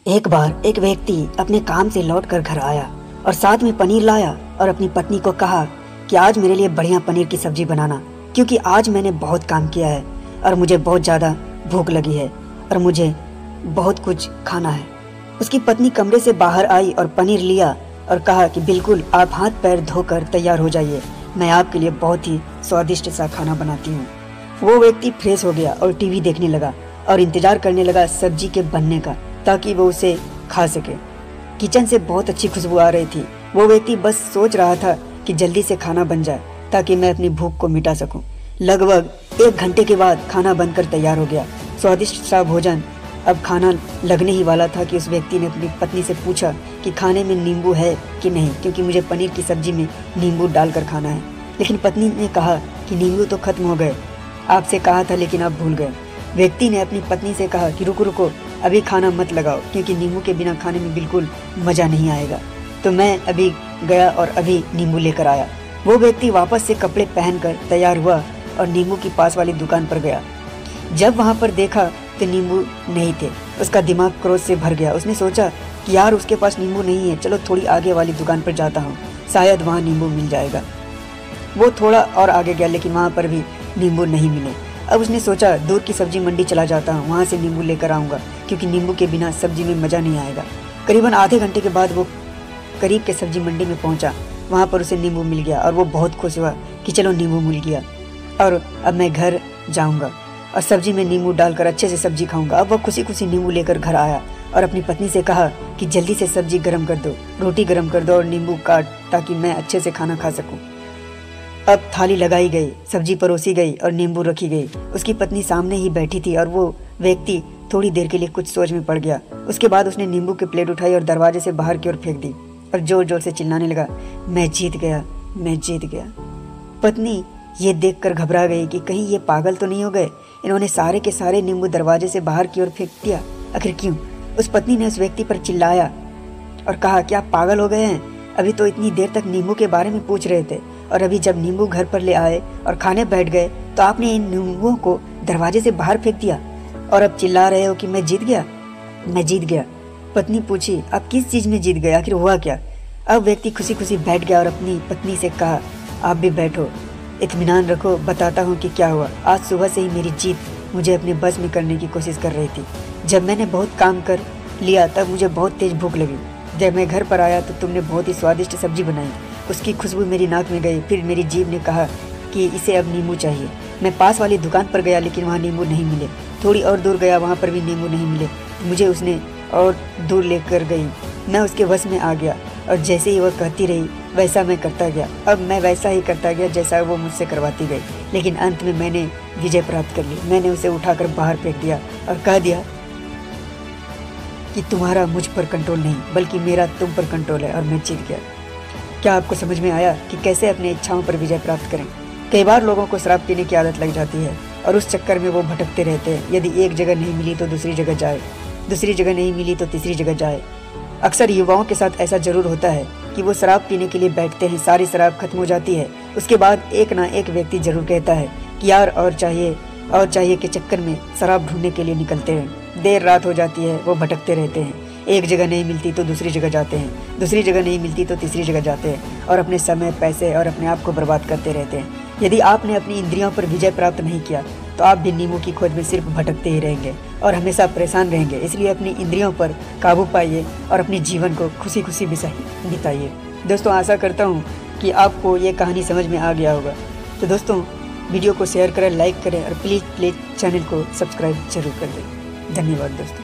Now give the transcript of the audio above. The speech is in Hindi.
एक बार एक व्यक्ति अपने काम से लौट कर घर आया और साथ में पनीर लाया और अपनी पत्नी को कहा कि आज मेरे लिए बढ़िया पनीर की सब्जी बनाना, क्योंकि आज मैंने बहुत काम किया है और मुझे बहुत ज़्यादा भूख लगी है और मुझे बहुत कुछ खाना है। उसकी पत्नी कमरे से बाहर आई और पनीर लिया और कहा कि बिल्कुल आप हाथ पैर धोकर तैयार हो जाइए, मैं आपके लिए बहुत ही स्वादिष्ट सा खाना बनाती हूँ। वो व्यक्ति फ्रेश हो गया और टीवी देखने लगा और इंतजार करने लगा सब्जी के बनने का, ताकि वो उसे खा सके। किचन से बहुत अच्छी खुशबू आ रही थी। वो व्यक्ति बस सोच रहा था कि जल्दी से खाना बन जाए ताकि मैं अपनी भूख को मिटा सकूं। लगभग 1 घंटे के बाद खाना बनकर तैयार हो गया। स्वादिष्ट सा भोजन अब खाना लगने ही वाला था कि उस व्यक्ति ने अपनी पत्नी से पूछा कि खाने में नींबू है कि नहीं, क्योंकि मुझे पनीर की सब्जी में नींबू डालकर खाना है। लेकिन पत्नी ने कहा कि नींबू तो खत्म हो गए, आपसे कहा था लेकिन आप भूल गए। व्यक्ति ने अपनी पत्नी से कहा कि रुको रुको, अभी खाना मत लगाओ, क्योंकि नींबू के बिना खाने में बिल्कुल मज़ा नहीं आएगा। तो मैं अभी गया और अभी नींबू लेकर आया। वो व्यक्ति वापस से कपड़े पहनकर तैयार हुआ और नींबू की पास वाली दुकान पर गया। जब वहाँ पर देखा तो नींबू नहीं थे। उसका दिमाग क्रोध से भर गया। उसने सोचा कि यार उसके पास नींबू नहीं है, चलो थोड़ी आगे वाली दुकान पर जाता हूँ, शायद वहाँ नींबू मिल जाएगा। वो थोड़ा और आगे गया लेकिन वहाँ पर भी नींबू नहीं मिले। अब उसने सोचा दूर की सब्जी मंडी चला जाता हूँ, वहाँ से नींबू लेकर आऊँगा, क्योंकि नींबू के बिना सब्जी में मज़ा नहीं आएगा। करीबन आधे घंटे के बाद वो करीब के सब्जी मंडी में पहुँचा। वहाँ पर उसे नींबू मिल गया और वो बहुत खुश हुआ कि चलो नींबू मिल गया और अब मैं घर जाऊँगा और सब्जी में नींबू डालकर अच्छे से सब्जी खाऊंगा। अब वह खुशी खुशी नींबू लेकर घर आया और अपनी पत्नी से कहा कि जल्दी से सब्जी गर्म कर दो, रोटी गर्म कर दो और नींबू काट, ताकि मैं अच्छे से खाना खा सकूं। अब थाली लगाई गई, सब्जी परोसी गई और नींबू रखी गई। उसकी पत्नी सामने ही बैठी थी और वो व्यक्ति थोड़ी देर के लिए कुछ सोच में पड़ गया। उसके बाद उसने नींबू की प्लेट उठाई और दरवाजे से बाहर की ओर फेंक दी और जोर जोर से चिल्लाने लगा, मैं जीत गया, मैं जीत गया। पत्नी ये देखकर घबरा गई कि कहीं ये पागल तो नहीं हो गए, इन्होंने सारे के सारे नींबू दरवाजे से बाहर की ओर फेंक दिया, आखिर क्यों? उस पत्नी ने उस व्यक्ति पर चिल्लाया और कहा कि आप पागल हो गए हैं, अभी तो इतनी देर तक नींबू के बारे में पूछ रहे थे और अभी जब नींबू घर पर ले आए और खाने बैठ गए तो आपने इन नींबुओं को दरवाजे से बाहर फेंक दिया और अब चिल्ला रहे हो कि मैं जीत गया, मैं जीत गया। पत्नी पूछी, आप किस चीज़ में जीत गए, आखिर हुआ क्या? अब व्यक्ति खुशी खुशी बैठ गया और अपनी पत्नी से कहा, आप भी बैठो, इत्मीनान रखो, बताता हूँ कि क्या हुआ। आज सुबह से ही मेरी जीत मुझे अपने बस में करने की कोशिश कर रही थी। जब मैंने बहुत काम कर लिया तब मुझे बहुत तेज़ भूख लगी। जब मैं घर पर आया तो तुमने बहुत ही स्वादिष्ट सब्जी बनाई, उसकी खुशबू मेरी नाक में गई। फिर मेरी जीभ ने कहा कि इसे अब नींबू चाहिए। मैं पास वाली दुकान पर गया लेकिन वहाँ नींबू नहीं मिले। थोड़ी और दूर गया, वहाँ पर भी नींबू नहीं मिले। मुझे उसने और दूर लेकर गई। मैं उसके वश में आ गया और जैसे ही वह कहती रही वैसा मैं करता गया। अब मैं वैसा ही करता गया जैसा वो मुझसे करवाती गई, लेकिन अंत में मैंने विजय प्राप्त कर ली। मैंने उसे उठाकर बाहर फेंक दिया और कह दिया कि तुम्हारा मुझ पर कंट्रोल नहीं बल्कि मेरा तुम पर कंट्रोल है और मैं जीत गया। क्या आपको समझ में आया कि कैसे अपनी इच्छाओं पर विजय प्राप्त करें? कई बार लोगों को शराब पीने की आदत लग जाती है और उस चक्कर में वो भटकते रहते हैं। यदि एक जगह नहीं मिली तो दूसरी जगह जाए, दूसरी जगह नहीं मिली तो तीसरी जगह जाए। अक्सर युवाओं के साथ ऐसा जरूर होता है कि वो शराब पीने के लिए बैठते हैं, सारी शराब खत्म हो जाती है। उसके बाद एक ना एक व्यक्ति जरूर कहता है कि यार और चाहिए के चक्कर में शराब ढूंढने के लिए निकलते हैं। देर रात हो जाती है, वो भटकते रहते हैं। एक जगह नहीं मिलती तो दूसरी जगह जाते हैं, दूसरी जगह नहीं मिलती तो तीसरी जगह जाते हैं और अपने समय, पैसे और अपने आप को बर्बाद करते रहते हैं। यदि आपने अपनी इंद्रियों पर विजय प्राप्त नहीं किया तो आप भी नींबू की खोज में सिर्फ भटकते ही रहेंगे और हमेशा परेशान रहेंगे। इसलिए अपनी इंद्रियों पर काबू पाइए और अपने जीवन को खुशी खुशी बिताइए। दोस्तों, आशा करता हूँ कि आपको ये कहानी समझ में आ गया होगा। तो दोस्तों, वीडियो को शेयर करें, लाइक करें और प्लीज़ चैनल को सब्सक्राइब जरूर कर दें। धन्यवाद दोस्तों।